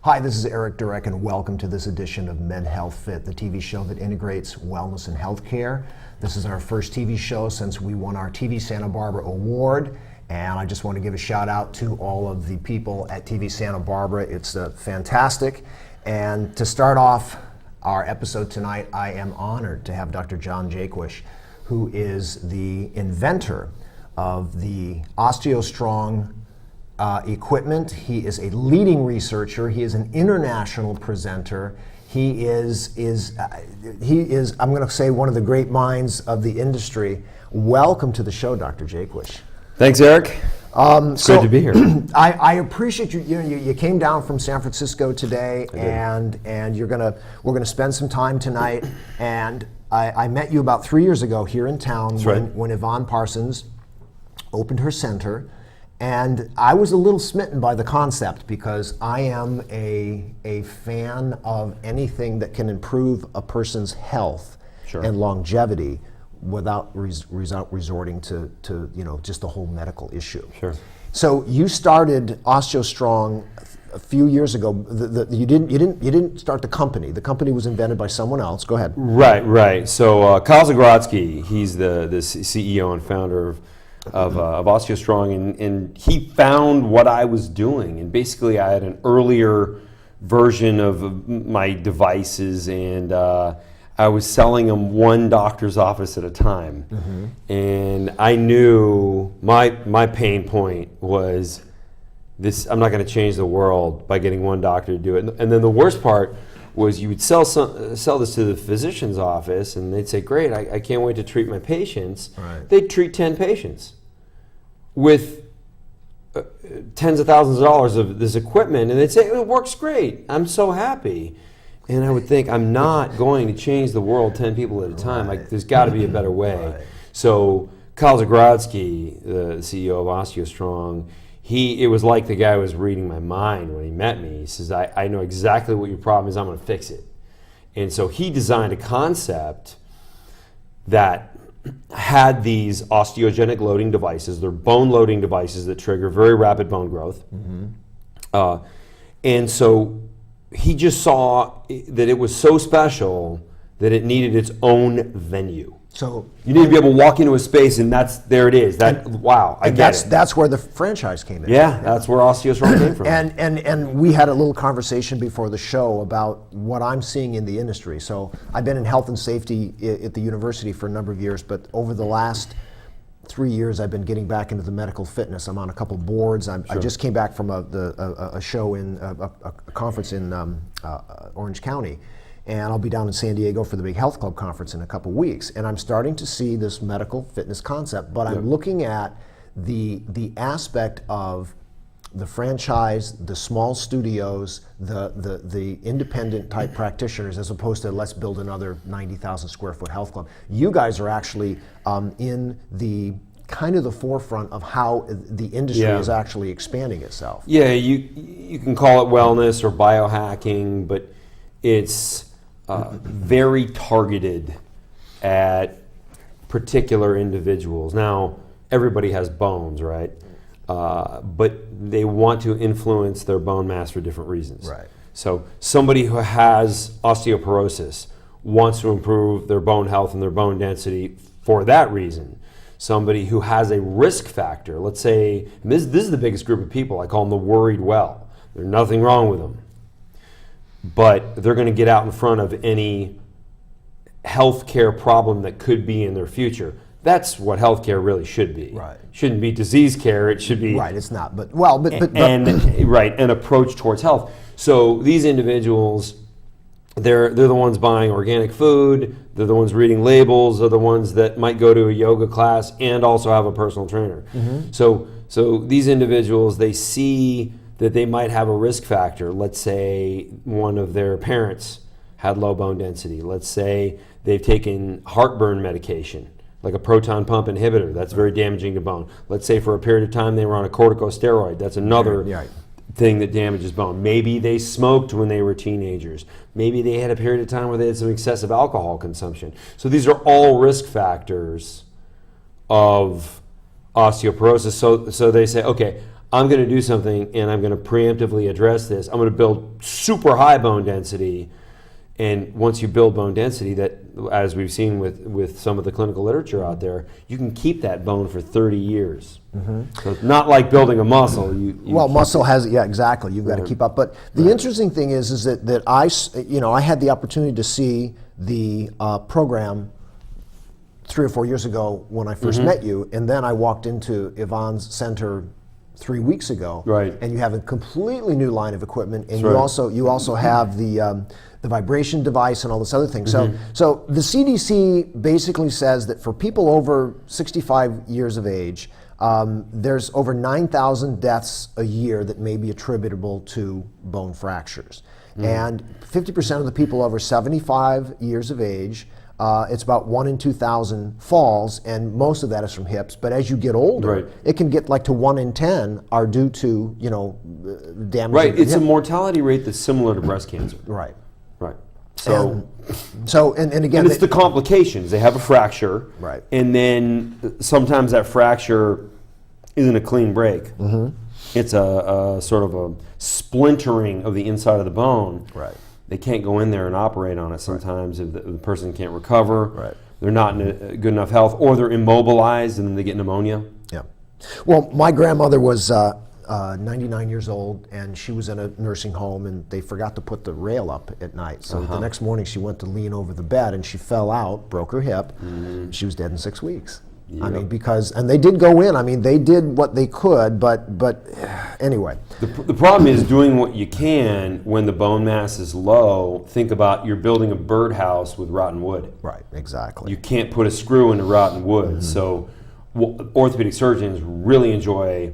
Hi, this is Eric Durek, and welcome to this edition of Med Health Fit, the TV show that integrates wellness and healthcare. This is our first TV show since we won our TV Santa Barbara Award, and I just want to give a shout out to all of the people at TV Santa Barbara. It's fantastic. And to start off our episode tonight, I am honored to have Dr. John Jaquish, who is the inventor of the OsteoStrong equipment. He is a leading researcher. He is an international presenter. He is I'm going to say, one of the great minds of the industry. Welcome to the show, Dr. Jaquish. Thanks, Eric. It's great to be here. I appreciate you. You came down from San Francisco today, and we're gonna spend some time tonight. And I met you about 3 years ago here in town when Yvonne Parsons opened her center. And I was a little smitten by the concept because I am a fan of anything that can improve a person's health and longevity without resorting to just the whole medical issue. Sure. So you started OsteoStrong a few years ago. You didn't start the company. The company was invented by someone else. Go ahead. Right. So Kyle Zagrodzky, he's the CEO and founder of OsteoStrong, and he found what I was doing, and basically I had an earlier version of my devices, and I was selling them one doctor's office at a time. And I knew my pain point was this: I'm not going to change the world by getting one doctor to do it. And then the worst part was you would sell this to the physician's office, and they'd say, great, I can't wait to treat my patients. Right. They'd treat 10 patients with tens of thousands of dollars of this equipment, and they'd say, it works great, I'm so happy. And I would think, I'm not going to change the world 10 people at a time. Like, there's got to be a better way. Right. So Kyle Zagrodzky, the CEO of OsteoStrong, it was like the guy was reading my mind when he met me. He says, I know exactly what your problem is, I'm going to fix it. And so he designed a concept that had these osteogenic loading devices. They're bone loading devices that trigger very rapid bone growth. And so he just saw that it was so special that it needed its own venue. So you need to be able to walk into a space, and there it is. I get it. That's where the franchise came in. Yeah, that's where OsteoStrong came from. And we had a little conversation before the show about what I'm seeing in the industry. So I've been in health and safety at the university for a number of years, but over the last 3 years, I've been getting back into the medical fitness. I'm on a couple boards. I just came back from a show a conference in Orange County. And I'll be down in San Diego for the big health club conference in a couple weeks. And I'm starting to see this medical fitness concept, but I'm looking at the aspect of the franchise, the small studios, the independent type practitioners, as opposed to let's build another 90,000 square foot health club. You guys are actually in the kind of the forefront of how the industry is actually expanding itself. Yeah, you can call it wellness or biohacking, but it's very targeted at particular individuals. Now, everybody has bones, right? But they want to influence their bone mass for different reasons. Right. So somebody who has osteoporosis wants to improve their bone health and their bone density for that reason. Somebody who has a risk factor, let's say, and this is the biggest group of people, I call them the worried well. There's nothing wrong with them, but they're going to get out in front of any healthcare problem that could be in their future. That's what healthcare really should be. Right. Shouldn't be disease care. It should be It's not. But an approach towards health. So these individuals, they're the ones buying organic food. They're the ones reading labels. They're the ones that might go to a yoga class and also have a personal trainer. So these individuals, they see that they might have a risk factor. Let's say one of their parents had low bone density. Let's say they've taken heartburn medication, like a proton pump inhibitor. That's very damaging to bone. Let's say for a period of time they were on a corticosteroid. That's another thing that damages bone. Maybe they smoked when they were teenagers. Maybe they had a period of time where they had some excessive alcohol consumption. So these are all risk factors of osteoporosis. So they say, okay, I'm going to do something and I'm going to preemptively address this. I'm going to build super high bone density. And once you build bone density, that, as we've seen with some of the clinical literature out there, you can keep that bone for 30 years. So it's not like building a muscle. Well, muscle has, yeah, exactly. You've got to keep up. But the interesting thing is that I had the opportunity to see the program 3 or 4 years ago when I first met you, and then I walked into Yvonne's center 3 weeks ago, and you have a completely new line of equipment, and you also have the vibration device and all this other thing. So the CDC basically says that for people over 65 years of age, there's over 9,000 deaths a year that may be attributable to bone fractures. And 50% of the people over 75 years of age, it's about 1 in 2,000 falls, and most of that is from hips. But as you get older, it can get like to 1 in 10 are due to, damage. Right, it's a mortality rate that's similar to breast cancer. Right. So, and again, it's the complications. They have a fracture, and then sometimes that fracture isn't a clean break. It's a sort of a splintering of the inside of the bone. They can't go in there and operate on it sometimes if the person can't recover. They're not in good enough health, or they're immobilized and then they get pneumonia. Well, my grandmother was 99 years old, and she was in a nursing home, and they forgot to put the rail up at night. So the next morning she went to lean over the bed, and she fell out, broke her hip. She was dead in 6 weeks. I mean, and they did go in. I mean, they did what they could, but anyway. The problem is doing what you can when the bone mass is low. Think about you're building a birdhouse with rotten wood. Right, exactly. You can't put a screw into rotten wood. So orthopedic surgeons really enjoy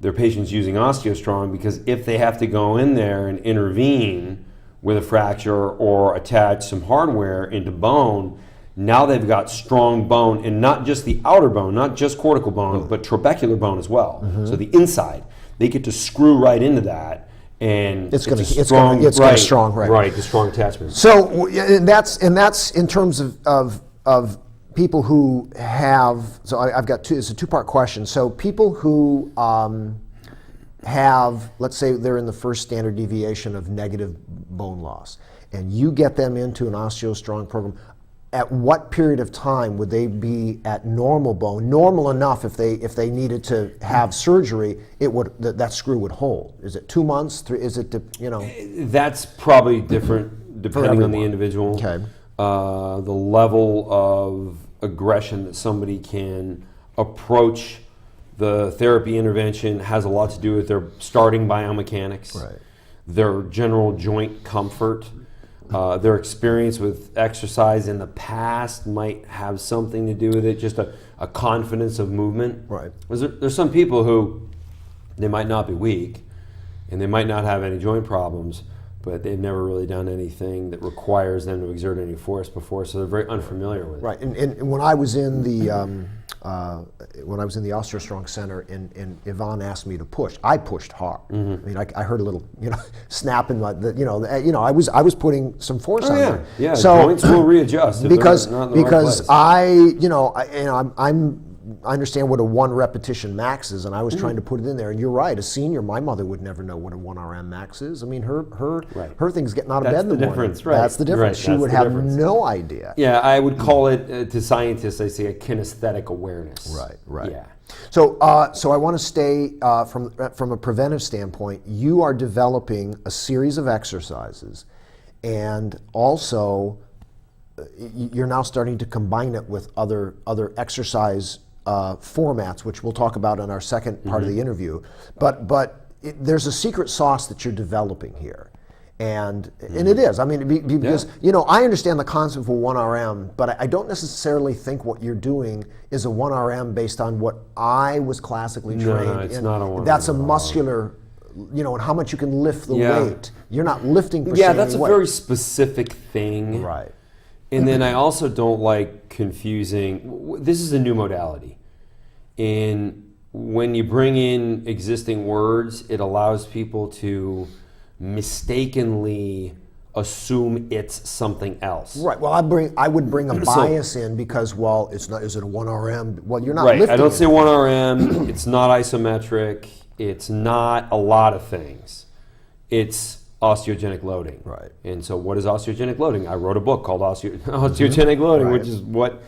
their patients using OsteoStrong, because if they have to go in there and intervene with a fracture or attach some hardware into bone, now they've got strong bone, and not just the outer bone, not just cortical bone, but trabecular bone as well. So the inside, they get to screw right into that, and it's going to strong, right, the strong attachment. So and that's in terms of people who have. So I've got two. It's a two-part question. So people who have, let's say they're in the first standard deviation of negative bone loss, and you get them into an OsteoStrong program. At what period of time would they be at normal bone, normal enough if they needed to have surgery, that screw would hold? Is it 2 months? Is it That's probably different depending on the individual. The level of aggression that somebody can approach the therapy intervention has a lot to do with their starting biomechanics, their general joint comfort. Their experience with exercise in the past might have something to do with it, just a confidence of movement. There's some people who, they might not be weak, and they might not have any joint problems, but they've never really done anything that requires them to exert any force before, so they're very unfamiliar with it. And when I was in the OsteoStrong Center, and Yvonne asked me to push, I pushed hard. I mean, I heard a little, snap in my, I was putting some force on there. Yeah, so joints will readjust if because they're not in the right place. I understand what a 1 repetition max is, and I was trying to put it in there. And you're right, a senior, my mother would never know what a 1 RM max is. I mean, her thing's getting out of bed in the morning. That's the difference. She would have no idea. Yeah, I would call it, to scientists, they say a kinesthetic awareness. Right. Yeah. So I want to stay from a preventive standpoint. You are developing a series of exercises, and also you're now starting to combine it with other exercise formats, which we'll talk about in our second part of the interview. But there's a secret sauce that you're developing here. And it is. I mean, because I understand the concept of 1RM, but I don't necessarily think what you're doing is a 1RM based on what I was classically trained. No, it's not a 1RM. That's a muscular, and how much you can lift the weight. You're not lifting per se. Yeah, that's a very specific thing. Right. And then I also don't like confusing. This is a new modality. And when you bring in existing words, it allows people to mistakenly assume it's something else. Right. Well, I would bring a bias in because, it's not. Is it a 1RM? Well, you're not lifting. I don't say 1RM. It's not isometric. It's not a lot of things. It's osteogenic loading. Right. And so what is osteogenic loading? I wrote a book called Osteogenic Loading, Right. which is what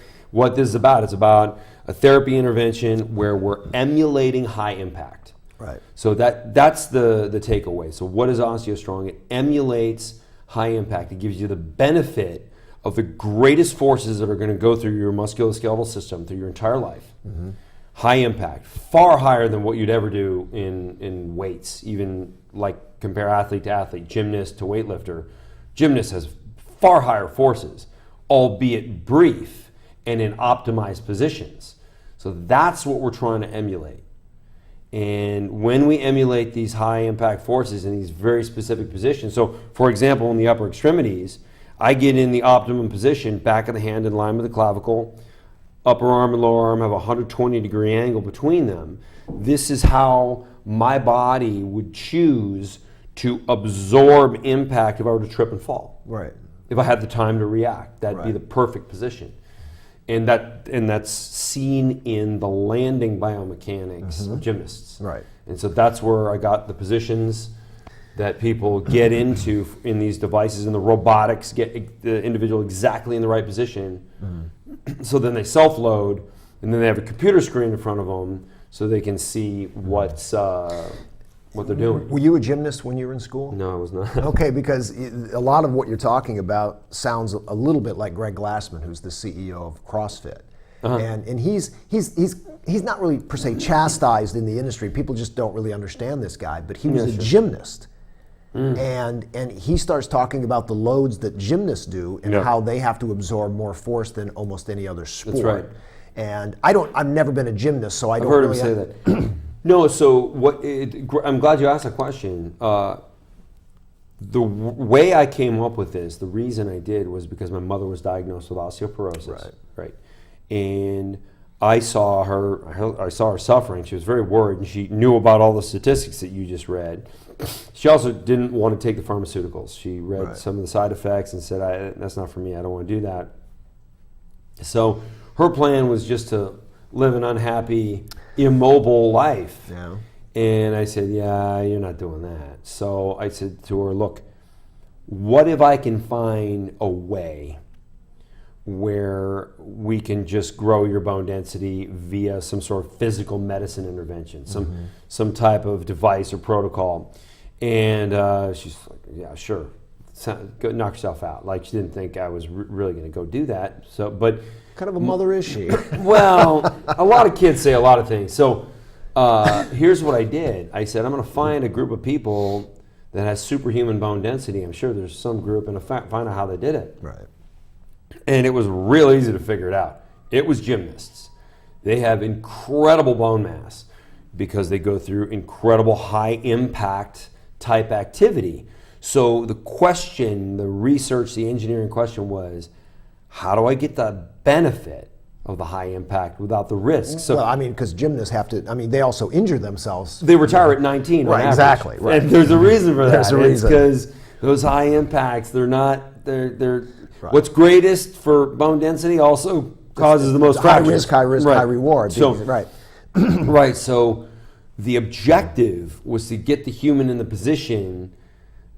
this is about. It's about a therapy intervention where we're emulating high impact. Right. So that's the takeaway. So what is OsteoStrong? It emulates high impact. It gives you the benefit of the greatest forces that are going to go through your musculoskeletal system through your entire life. Mm-hmm. High impact, far higher than what you'd ever do in weights, even like compare athlete to athlete, gymnast to weightlifter. Gymnast has far higher forces, albeit brief and in optimized positions. So that's what we're trying to emulate. And when we emulate these high impact forces in these very specific positions, so for example, in the upper extremities, I get in the optimum position, back of the hand in line with the clavicle, upper arm and lower arm have a 120-degree angle between them. This is how my body would choose to absorb impact if I were to trip and fall. Right. If I had the time to react, that'd be Right. the perfect position. And that's seen in the landing biomechanics of gymnasts. Right. And so that's where I got the positions that people get into in these devices, and the robotics get the individual exactly in the right position. So then they self-load, and then they have a computer screen in front of them so they can see what they're doing. Were you a gymnast when you were in school? No, I was not. Okay, because a lot of what you're talking about sounds a little bit like Greg Glassman, who's the CEO of CrossFit. And he's not really per se chastised in the industry. People just don't really understand this guy, but he was a gymnast. And he starts talking about the loads that gymnasts do and how they have to absorb more force than almost any other sport. That's right. And I've never been a gymnast, so I don't I've heard really him say that. No, so I'm glad you asked that question. The way I came up with this, the reason I did was because my mother was diagnosed with osteoporosis. Right. And I saw her suffering. She was very worried, and she knew about all the statistics that you just read. She also didn't want to take the pharmaceuticals. She read some of the side effects and said, that's not for me, I don't want to do that. So her plan was just to live an unhappy, immobile life. Yeah. And I said, yeah, you're not doing that. So I said to her, look, what if I can find a way where we can just grow your bone density via some sort of physical medicine intervention, some type of device or protocol? And she's like, yeah, sure. Go knock yourself out. Like, she didn't think I was really going to go do that. So, but kind of a mother is she? well, a lot of kids say a lot of things. So here's what I did. I said, I'm going to find a group of people that has superhuman bone density. I'm sure there's some group, and find out how they did it. Right. And it was real easy to figure it out. It was gymnasts. They have incredible bone mass because they go through incredible high impact type activity. So the question, the research, the engineering question was, how do I get the benefit of the high impact without the risk? So, well, I mean, because gymnasts have to, they also injure themselves. they retire at 19 on Right, average. exactly, right. And there's a reason for that. There's a reason. It's because those high impacts, they're what's greatest for bone density also causes the most fractures. High risk, Right. high reward. So, Right. right, so the objective was to get the human in the position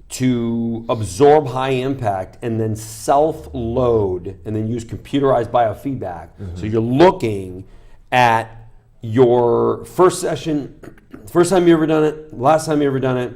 to absorb high impact and then self-load and then use computerized biofeedback. So you're looking at your first session, first time you ever done it, last time you ever done it,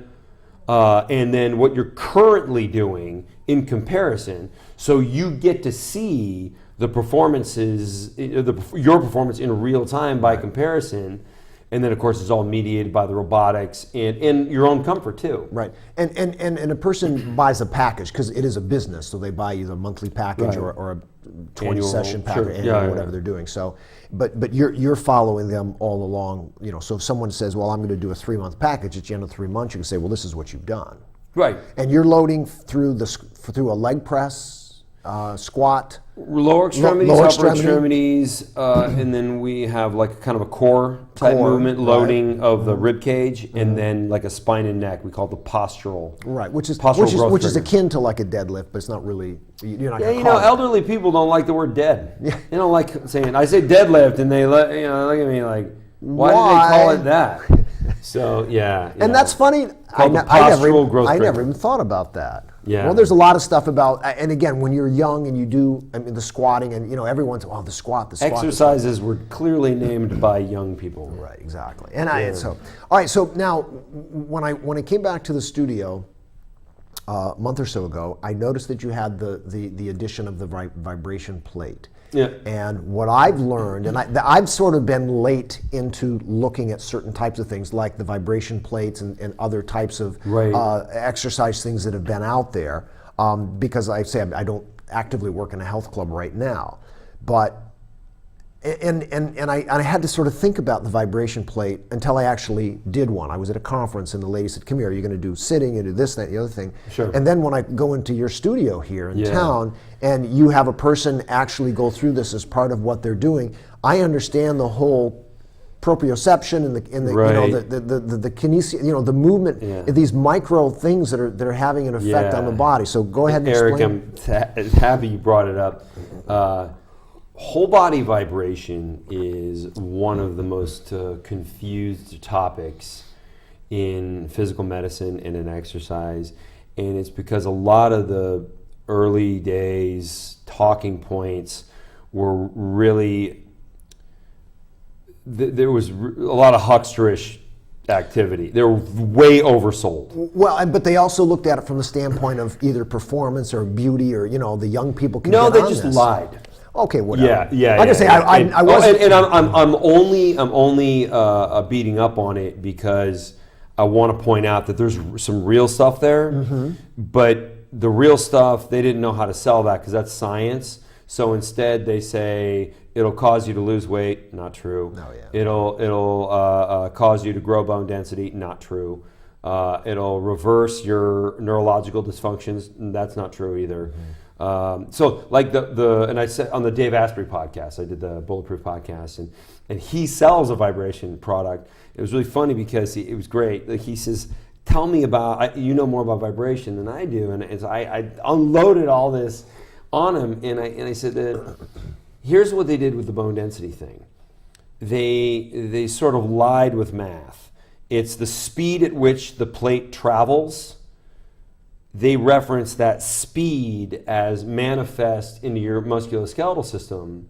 and then what you're currently doing in comparison. So you get to see the performances, your performance in real time by comparison. And then, of course, it's all mediated by the robotics and your own comfort, too. Right. And a person buys a package because it is a business, so they buy either a monthly package or a 20-session package, or whatever they're doing. So, but you're following them all along. So if someone says, well, I'm going to do a 3-month package, at the end of 3 months, you can say, well, this is what you've done. Right. And you're loading through a leg press, squat. Lower extremities, lower upper extremities, and then we have like kind of a core type movement, loading of the rib cage, and then like a spine and neck. We call it the postural. Right, which is growth akin to like a deadlift, but it's not really. You're not. Yeah, elderly people don't like the word dead. They don't like saying. I say deadlift, and they look at me like, why do they call it that? So yeah, And that's funny. Called the postural growth I never breaker. even thought about that. Yeah. Well, there's a lot of stuff about, and again, when you're young and you do, I mean, the squatting, and everyone's, the squat, the squat. Exercises were clearly named by young people. Right, exactly. And all right. So now, when I came back to the studio a month or so ago, I noticed that you had the addition of the vibration plate. Yeah. And what I've learned, and I've sort of been late into looking at certain types of things like the vibration plates and other types of exercise things that have been out there, because I don't actively work in a health club right now. But I had to sort of think about the vibration plate until I actually did one. I was at a conference and the lady said, "Come here, you're going to do sitting, you do this, that, and the other thing." Sure. And then when I go into your studio here in town and you have a person actually go through this as part of what they're doing, I understand the whole proprioception and the kinesia, the movement, these micro things that are having an effect on the body. So go ahead and explain. Eric, I'm happy you brought it up. Whole body vibration is one of the most confused topics in physical medicine and in exercise, and it's because a lot of the early days talking points were really, there was a lot of hucksterish activity. They were way oversold. Well, but they also looked at it from the standpoint of either performance or beauty, or the young people can No, get they on just this. lied. Okay, whatever. Yeah. Like I say, I wasn't. And I'm only beating up on it because I want to point out that there's some real stuff there, but the real stuff, they didn't know how to sell that because that's science. So instead, they say it'll cause you to lose weight. Not true. Oh, yeah. It'll cause you to grow bone density. Not true. It'll reverse your neurological dysfunctions. That's not true either. So like and I said on the Dave Asprey podcast, I did the Bulletproof podcast, and he sells a vibration product. It was really funny because it was great. Like he says, "Tell me about, you know more about vibration than I do," and so I unloaded all this on him, and I said that here's what they did with the bone density thing. They sort of lied with math. It's the speed at which the plate travels. They reference that speed as manifest into your musculoskeletal system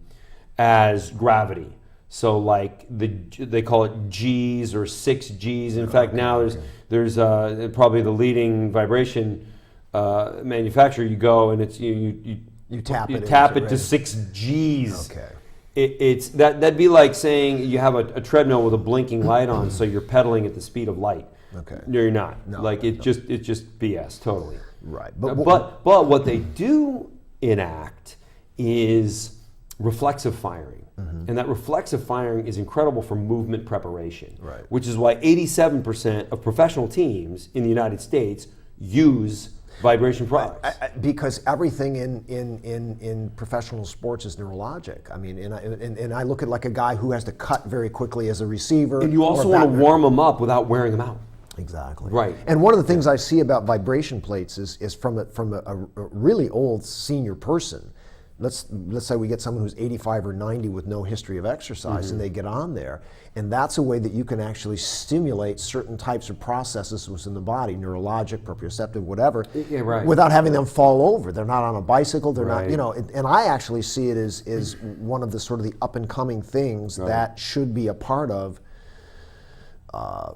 as gravity. So like they call it G's or 6 G's. In fact, now there's probably the leading vibration manufacturer. You go and it's you tap it to 6 G's. Okay. It's that'd be like saying you have a treadmill with a blinking light on, so you're pedaling at the speed of light. Okay. No, you're not. No, it's just BS, totally. Right. But what they do enact is reflexive firing. And that reflexive firing is incredible for movement preparation. Right. Which is why 87% of professional teams in the United States use vibration products. Because everything in professional sports is neurologic. I mean, and I look at like a guy who has to cut very quickly as a receiver. And you also want to warm them up without wearing them out. Exactly. Right. And one of the things I see about vibration plates is from a really old senior person. Let's say we get someone who's 85 or 90 with no history of exercise, and they get on there, and that's a way that you can actually stimulate certain types of processes within the body, neurologic, proprioceptive, whatever, without having them fall over. They're not on a bicycle. They're not, and I actually see it as one of the sort of the up and coming things that should be a part of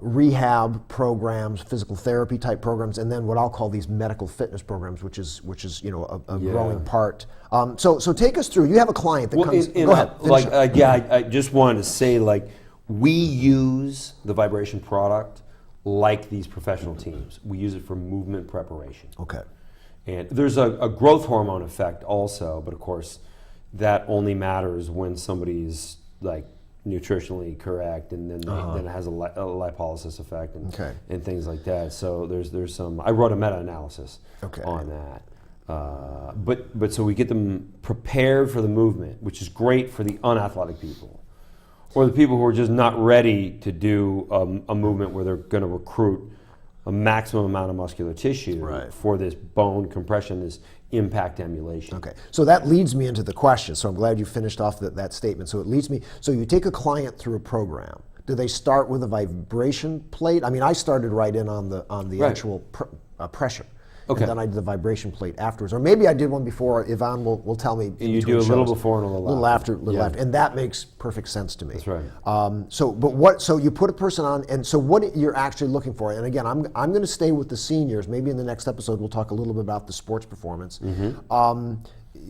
rehab programs, physical therapy type programs, and then what I'll call these medical fitness programs, which is a growing part. So take us through. You have a client that comes. Go ahead. I just wanted to say, we use the vibration product like these professional teams. We use it for movement preparation. Okay. And there's a growth hormone effect also, but of course, that only matters when somebody's nutritionally correct, and then then it has a lipolysis effect and things like that. So there's some. I wrote a meta-analysis on that. But so we get them prepared for the movement, which is great for the unathletic people, or the people who are just not ready to do a movement where they're going to recruit a maximum amount of muscular tissue for this bone compression, this impact emulation. Okay, so that leads me into the question. So I'm glad you finished off that statement. So it leads me, so you take a client through a program, do they start with a vibration plate? I mean, I started right in on the Right. actual pressure. Okay. And then I did the vibration plate afterwards. Or maybe I did one before. Yvonne will tell me. And you do a little before and a little after. after. Little Yeah. after. And that makes perfect sense to me. That's right. So you put a person on, and so what you're actually looking for, and again, I'm going to stay with the seniors. Maybe in the next episode we'll talk a little bit about the sports performance.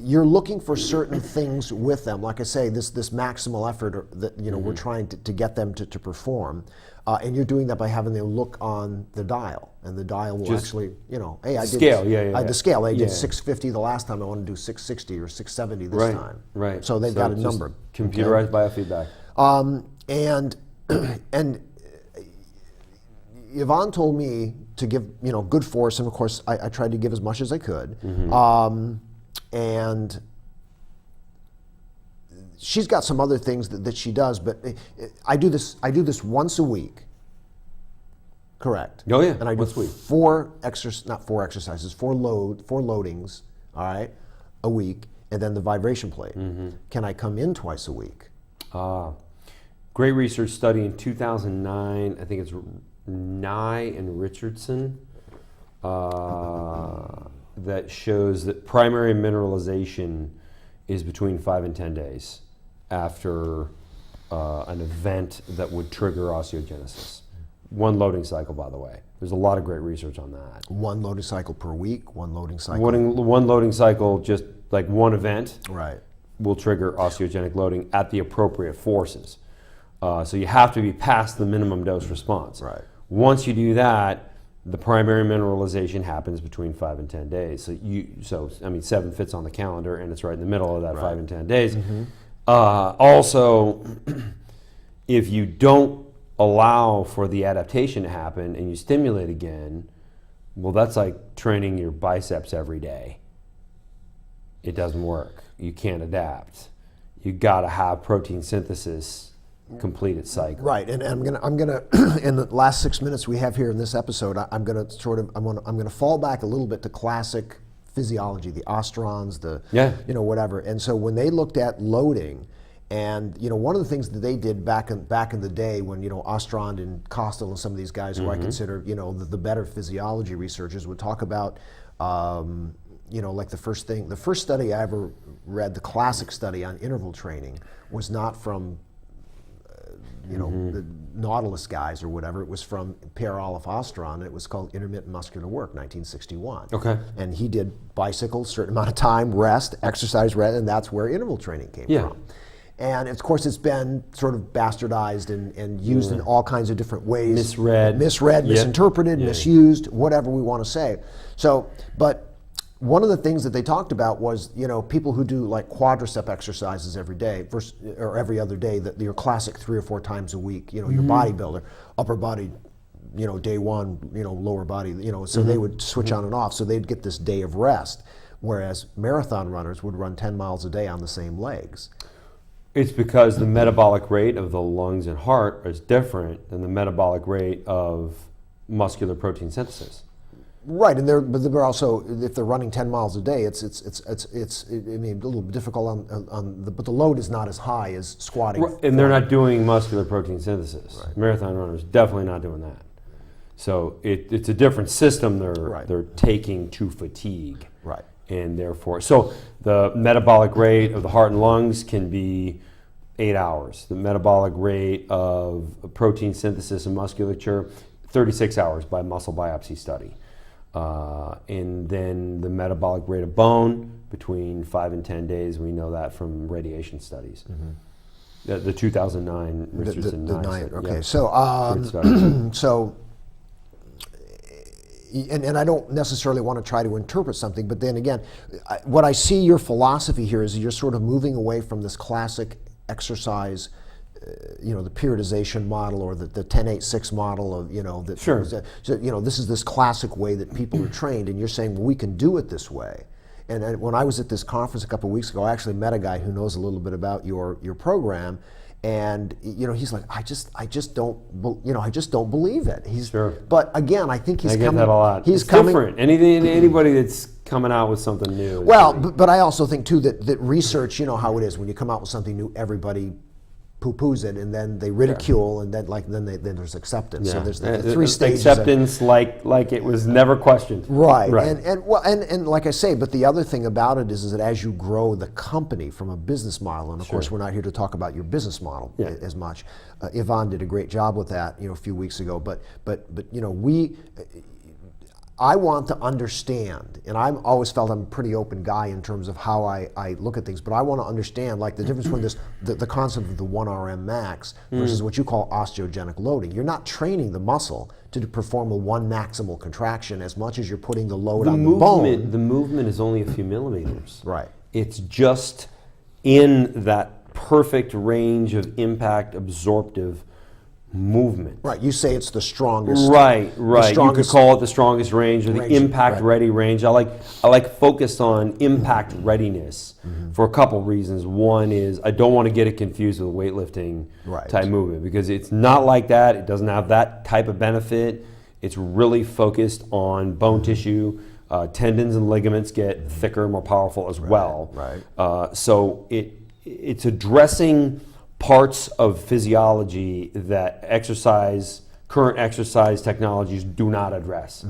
You're looking for certain things with them, like I say, this maximal effort that we're trying to get them to perform, and you're doing that by having them look on the dial, and the dial will actually, hey, I did scale, the scale. I did Yeah. 650 the last time. I want to do 660 or 670 this time. Right. So they've got a just number. Computerized biofeedback. And Yvonne told me to give good force, and of course I tried to give as much as I could. And she's got some other things that she does, but I do this once a week. Correct. Oh yeah. And I do once a week. four loadings, all right, a week, and then the vibration plate. Can I come in twice a week? Great research study in 2009. I think it's Nye and Richardson. That shows that primary mineralization is between 5 and 10 days after an event that would trigger osteogenesis. One loading cycle, by the way. There's a lot of great research on that. One loading cycle per week, one loading cycle. One loading cycle, just like one event, Right. will trigger osteogenic loading at the appropriate forces. So you have to be past the minimum dose response. Right. Once you do that, the primary mineralization happens between 5 and 10 days. So 7 fits on the calendar, and it's right in the middle of that 5 and 10 days. Also, if you don't allow for the adaptation to happen and you stimulate again, well, that's like training your biceps every day. It doesn't work. You can't adapt. You got to have protein synthesis complete its cycle. Right, and I'm gonna in the last 6 minutes we have here in this episode, I'm gonna fall back a little bit to classic physiology, the OsteoStrongs, whatever. And so when they looked at loading, and one of the things that they did back in the day when Ostrand and Costel and some of these guys who I consider the better physiology researchers would talk about. Like the first study I ever read, the classic study on interval training, was not from the Nautilus guys or whatever. It was from Per Olof Ostrand. It was called Intermittent Muscular Work, 1961. Okay. And he did bicycle, certain amount of time, rest, exercise, rest, and that's where interval training came from. And of course, it's been sort of bastardized and used in all kinds of different ways. Misread, misinterpreted, misused, whatever we want to say. So, but one of the things that they talked about was, people who do like quadricep exercises every day or every other day, that your classic 3 or 4 times a week, your bodybuilder, upper body, day one, lower body, so they would switch on and off, so they'd get this day of rest, whereas marathon runners would run 10 miles a day on the same legs. It's because the metabolic rate of the lungs and heart is different than the metabolic rate of muscular protein synthesis. Right, and they're also, if they're running 10 miles a day, it's a little bit difficult but the load is not as high as squatting. Right, and they're not doing muscular protein synthesis. Right. Marathon runners definitely not doing that. So it's a different system they're taking to fatigue. Right. And therefore, so the metabolic rate of the heart and lungs can be 8 hours. The metabolic rate of protein synthesis and musculature, 36 hours by muscle biopsy study. And then the metabolic rate of bone between 5 and 10 days. We know that from radiation studies. The 2009 Richardson study. Okay, yeah. So and I don't necessarily want to try to interpret something, but then again, what I see your philosophy here is you're sort of moving away from this classic exercise, the periodization model or the 10-8-6 model of, that. Sure. So, this is this classic way that people are trained, and you're saying, well, we can do it this way. And when I was at this conference a couple of weeks ago, I actually met a guy who knows a little bit about your program, and he's like, I just don't believe it. Sure. But again, I think he's I get coming. that a lot. He's it's coming. Different. Anybody that's coming out with something new. Well, but I also think too that research, how it is when you come out with something new, everybody poo-poos it, and then they ridicule, and then then there's acceptance. So there's the three stages. Acceptance, like it was never questioned. Right. And like I say, but the other thing about it is that as you grow the company from a business model, and of course we're not here to talk about your business model as much. Yvonne did a great job with that, a few weeks ago. But I want to understand, and I've always felt I'm a pretty open guy in terms of how I look at things, but I want to understand like the difference between the concept of the 1RM max versus what you call osteogenic loading. You're not training the muscle to perform a 1 maximal contraction as much as you're putting the load on the bone. The movement is only a few millimeters. Right. It's just in that perfect range of impact absorptive movement. Right, you say it's the strongest. Right. You could call it the strongest range or the impact ready range. I like focused on impact readiness for a couple reasons. One is I don't want to get it confused with weightlifting type movement because it's not like that. It doesn't have that type of benefit. It's really focused on bone tissue. Tendons and ligaments get thicker, more powerful as well. Right. So it's addressing parts of physiology that current exercise technologies do not address.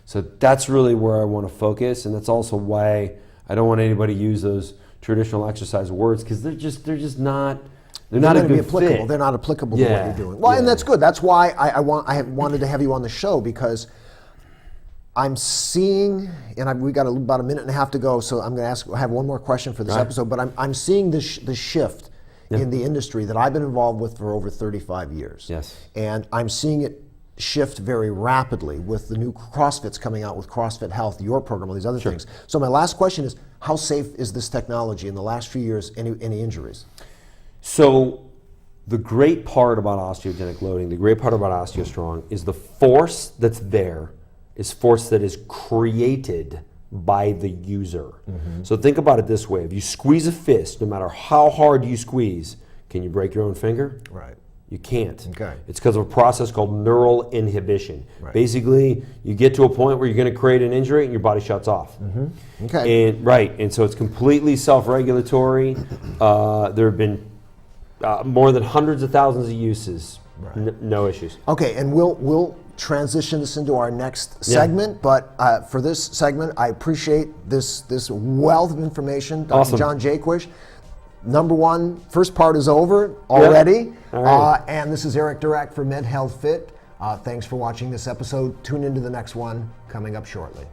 So that's really where I want to focus, and that's also why I don't want anybody to use those traditional exercise words because they're not not a good applicable. fit. They're not applicable to what you're doing. Well, and that's good. That's why I wanted to have you on the show because I'm seeing, and we got about a minute and a half to go, so I'm going to have one more question for this episode. But I'm seeing the shift in the industry that I've been involved with for over 35 years. Yes. And I'm seeing it shift very rapidly with the new CrossFits coming out with CrossFit Health, your program, all these other things. So my last question is, how safe is this technology in the last few years? Any injuries? So the great part about osteogenic loading, the great part about OsteoStrong is the force that's there is force that is created by the user. So think about it this way. If you squeeze a fist, no matter how hard you squeeze, can you break your own finger? Right. You can't. Okay. It's because of a process called neural inhibition. Right. Basically, you get to a point where you're going to create an injury and your body shuts off. Okay. And so it's completely self-regulatory. There have been more than hundreds of thousands of uses. No issues. Okay, and we'll transition this into our next segment, but for this segment, I appreciate this wealth of information. Dr. Awesome. John Jaquish. Number one, first part is over already, All right. and this is Eric Durack for Med Health Fit. Thanks for watching this episode. Tune into the next one coming up shortly.